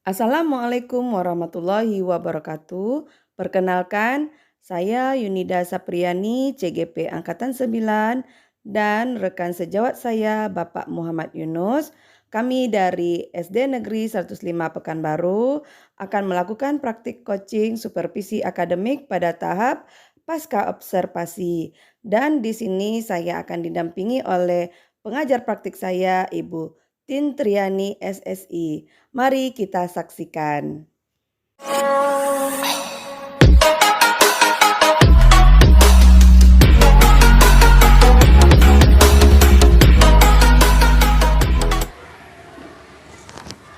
Assalamualaikum warahmatullahi wabarakatuh. Perkenalkan, saya Yunida Sapriani, CGP Angkatan 9, dan rekan sejawat saya Bapak Muhammad Yunus. Kami dari SD Negeri 105 Pekanbaru akan melakukan praktik coaching supervisi akademik pada tahap pasca observasi. Dan di sini saya akan didampingi oleh pengajar praktik saya, Ibu Tintriani SSI. Mari kita saksikan.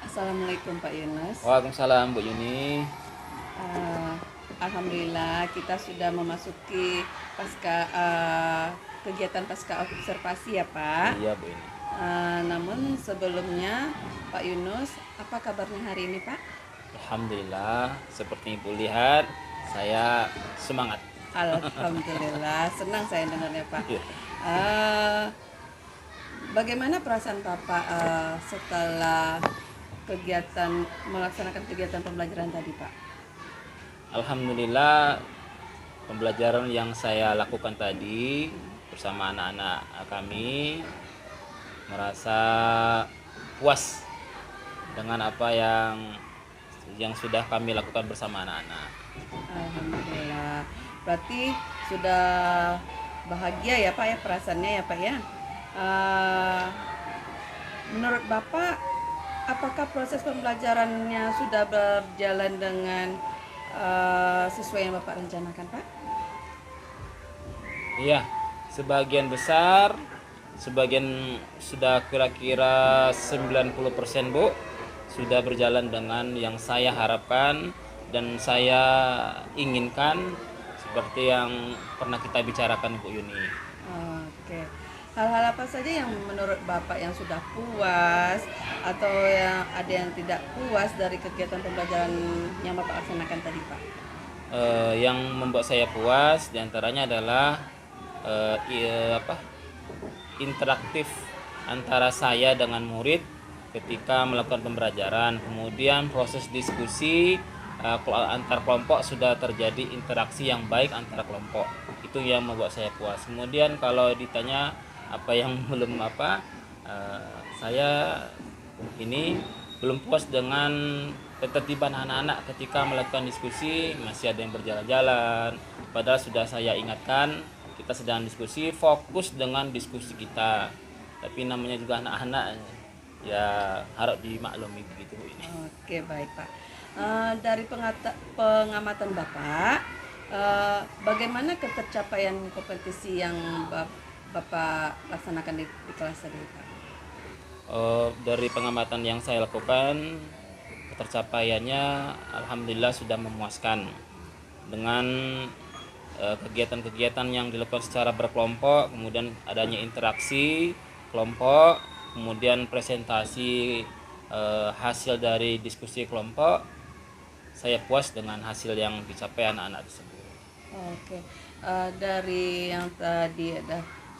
Assalamualaikum Pak Yunus. Waalaikumsalam Bu Yuni. Alhamdulillah kita sudah memasuki kegiatan pasca observasi ya Pak. Iya Bu Yuni. Namun sebelumnya Pak Yunus, apa kabarnya hari ini Pak? Alhamdulillah, seperti Ibu lihat, saya semangat. Alhamdulillah, senang saya dengarnya Pak. Iya. Bagaimana perasaan Bapak setelah melaksanakan kegiatan pembelajaran tadi Pak? Alhamdulillah, pembelajaran yang saya lakukan tadi bersama anak-anak kami merasa puas dengan apa yang sudah kami lakukan bersama anak-anak. Alhamdulillah. Berarti sudah bahagia ya Pak ya perasaannya ya Pak ya. Menurut Bapak, apakah proses pembelajarannya sudah berjalan dengan sesuai yang Bapak rencanakan Pak? Iya, sebagian besar, sebagian sudah kira-kira 90% Bu, sudah berjalan dengan yang saya harapkan dan saya inginkan seperti yang pernah kita bicarakan Bu Yuni. Oke. Hal-hal apa saja yang menurut Bapak yang sudah puas atau yang ada yang tidak puas dari kegiatan pembelajaran yang Bapak laksanakan tadi Pak? Yang membuat saya puas diantaranya adalah interaktif antara saya dengan murid ketika melakukan pembelajaran. Kemudian proses diskusi antar kelompok sudah terjadi interaksi yang baik antara kelompok. Itu yang membuat saya puas. Kemudian kalau ditanya apa yang belum saya ini belum puas dengan ketertiban anak-anak ketika melakukan diskusi, masih ada yang berjalan-jalan. Padahal sudah saya ingatkan, kita sedang diskusi, fokus dengan diskusi kita. Tapi namanya juga anak-anak, ya harap dimaklumi begitu ini. Oke, baik Pak. Dari pengamatan Bapak, bagaimana ketercapaian kompetisi yang Bapak laksanakan di kelas tadi Pak? Dari pengamatan yang saya lakukan, ketercapaiannya alhamdulillah sudah memuaskan dengan kegiatan-kegiatan yang dilakukan secara berkelompok, kemudian adanya interaksi kelompok, kemudian presentasi hasil dari diskusi kelompok. Saya puas dengan hasil yang dicapai anak-anak tersebut. Oke, dari yang tadi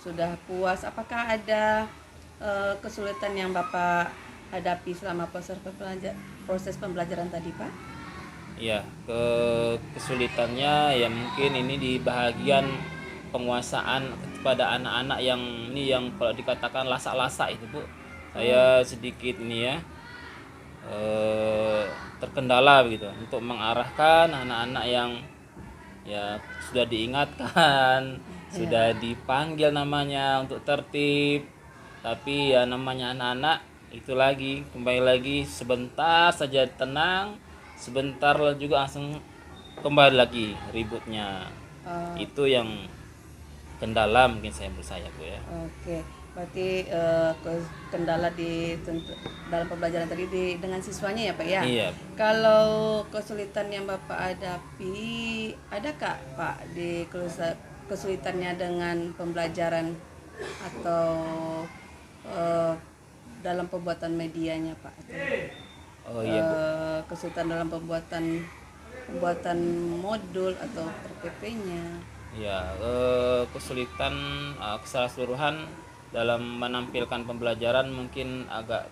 sudah puas, apakah ada kesulitan yang Bapak hadapi selama proses pembelajaran tadi Pak? Ya, kesulitannya ya mungkin ini di bagian penguasaan kepada anak-anak yang kalau dikatakan lasak-lasak itu Bu. Saya sedikit ini ya terkendala begitu untuk mengarahkan anak-anak yang ya sudah diingatkan, sudah dipanggil namanya untuk tertib, tapi ya namanya anak-anak itu lagi kembali lagi sebentar saja tenang, sebentar juga langsung kembali lagi ributnya. Itu yang kendala mungkin saya Bu ya. Oke, berarti kendala dalam pembelajaran tadi dengan siswanya ya Pak ya? Iya. Kalau kesulitan yang Bapak hadapi, adakah Pak di kesulitannya dengan pembelajaran atau dalam pembuatan medianya Pak? Oh iya Bu. Kesulitan dalam pembuatan modul atau RPP-nya? Ya, kesulitan secara keseluruhan dalam menampilkan pembelajaran mungkin agak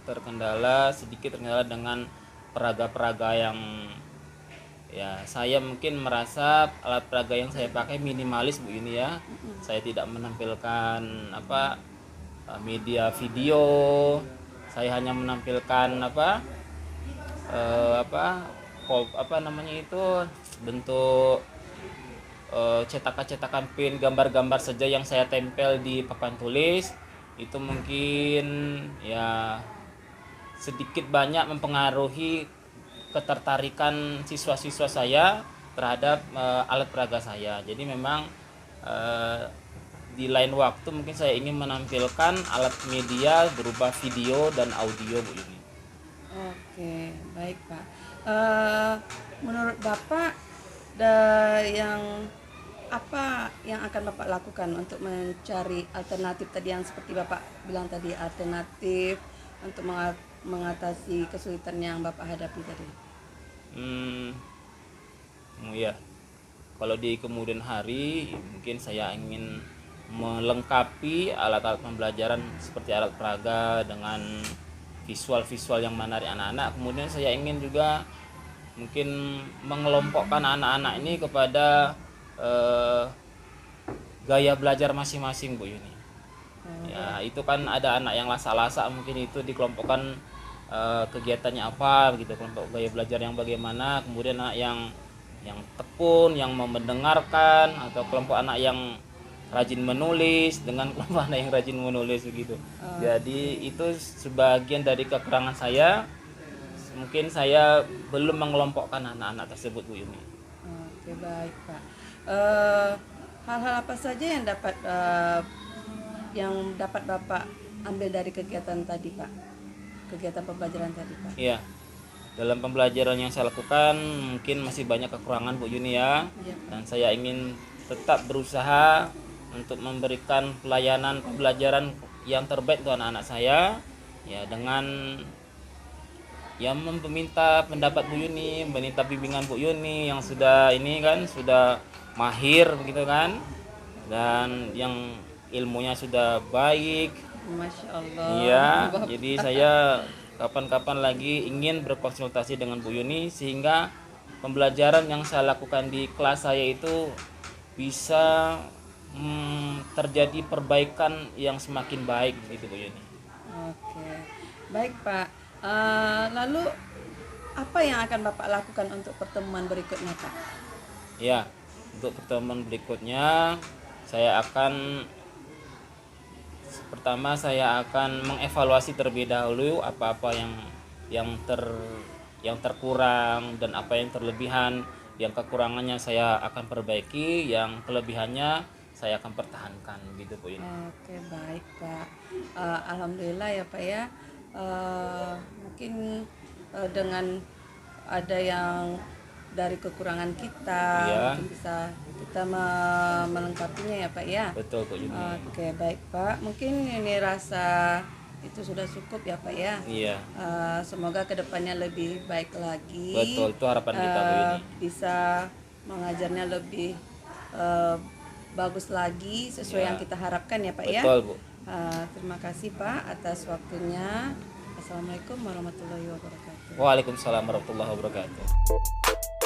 sedikit terkendala dengan peraga-peraga yang ya saya mungkin merasa alat peraga yang saya pakai minimalis Bu ini ya. Saya tidak menampilkan media video. Saya hanya menampilkan namanya itu bentuk cetakan-cetakan pin, gambar-gambar saja yang saya tempel di papan tulis. Itu mungkin ya sedikit banyak mempengaruhi ketertarikan siswa-siswa saya terhadap alat peraga saya. Jadi memang di lain waktu mungkin saya ingin menampilkan alat media berupa video dan audio Bu Yuni. Oke, baik Pak. Menurut Bapak, apa yang akan Bapak lakukan untuk mencari alternatif tadi yang seperti Bapak bilang tadi, alternatif untuk mengatasi kesulitan yang Bapak hadapi tadi? Ya, kalau di kemudian hari mungkin saya ingin melengkapi alat-alat pembelajaran seperti alat peraga dengan visual-visual yang menarik anak-anak. Kemudian saya ingin juga mungkin mengelompokkan anak-anak ini kepada gaya belajar masing-masing Bu Yuni. Ya, itu kan ada anak yang lasak-lasak, mungkin itu dikelompokkan kegiatannya apa begitu, kelompok gaya belajar yang bagaimana, kemudian anak yang tekun, yang mau mendengarkan, atau kelompok anak yang rajin menulis dengan kelompok anak yang rajin menulis begitu. Jadi itu sebagian dari kekurangan saya. Mungkin saya belum mengelompokkan anak-anak tersebut Bu Yuni. Oke, baik Pak. Hal-hal apa saja yang dapat Bapak ambil dari kegiatan tadi Pak? Kegiatan pembelajaran tadi Pak? Iya. Dalam pembelajaran yang saya lakukan mungkin masih banyak kekurangan Bu Yuni ya. Iya. Dan saya ingin tetap berusaha untuk memberikan pelayanan pembelajaran yang terbaik untuk anak-anak saya ya, dengan yang meminta pendapat Bu Yuni, meminta bimbingan Bu Yuni yang sudah mahir begitu kan, dan yang ilmunya sudah baik. Masya Allah. Iya, jadi saya kapan-kapan lagi ingin berkonsultasi dengan Bu Yuni sehingga pembelajaran yang saya lakukan di kelas saya itu bisa terjadi perbaikan yang semakin baik begitu Bu Yuni. Oke, baik Pak. Lalu apa yang akan Bapak lakukan untuk pertemuan berikutnya Pak? Ya, untuk pertemuan berikutnya pertama saya akan mengevaluasi terlebih dahulu apa-apa yang terkurang dan apa yang terlebihan. Yang kekurangannya saya akan perbaiki, yang kelebihannya saya akan pertahankan gitu Bu Yuni. Oke, baik Pak. Alhamdulillah ya Pak ya. Mungkin dengan ada yang dari kekurangan kita, Iya. mungkin bisa kita melengkapinya ya Pak ya. Betul Bu Yuni. Oke, baik Pak. Mungkin ini rasa itu sudah cukup ya Pak ya. Iya. Semoga kedepannya lebih baik lagi. Betul, itu harapan kita Bu Yuni. Bisa mengajarnya lebih bagus lagi sesuai Ya. yang kita harapkan ya Pak ya. Betul Bu. Terima kasih Pak atas waktunya. Assalamualaikum warahmatullahi wabarakatuh. Waalaikumsalam warahmatullahi wabarakatuh.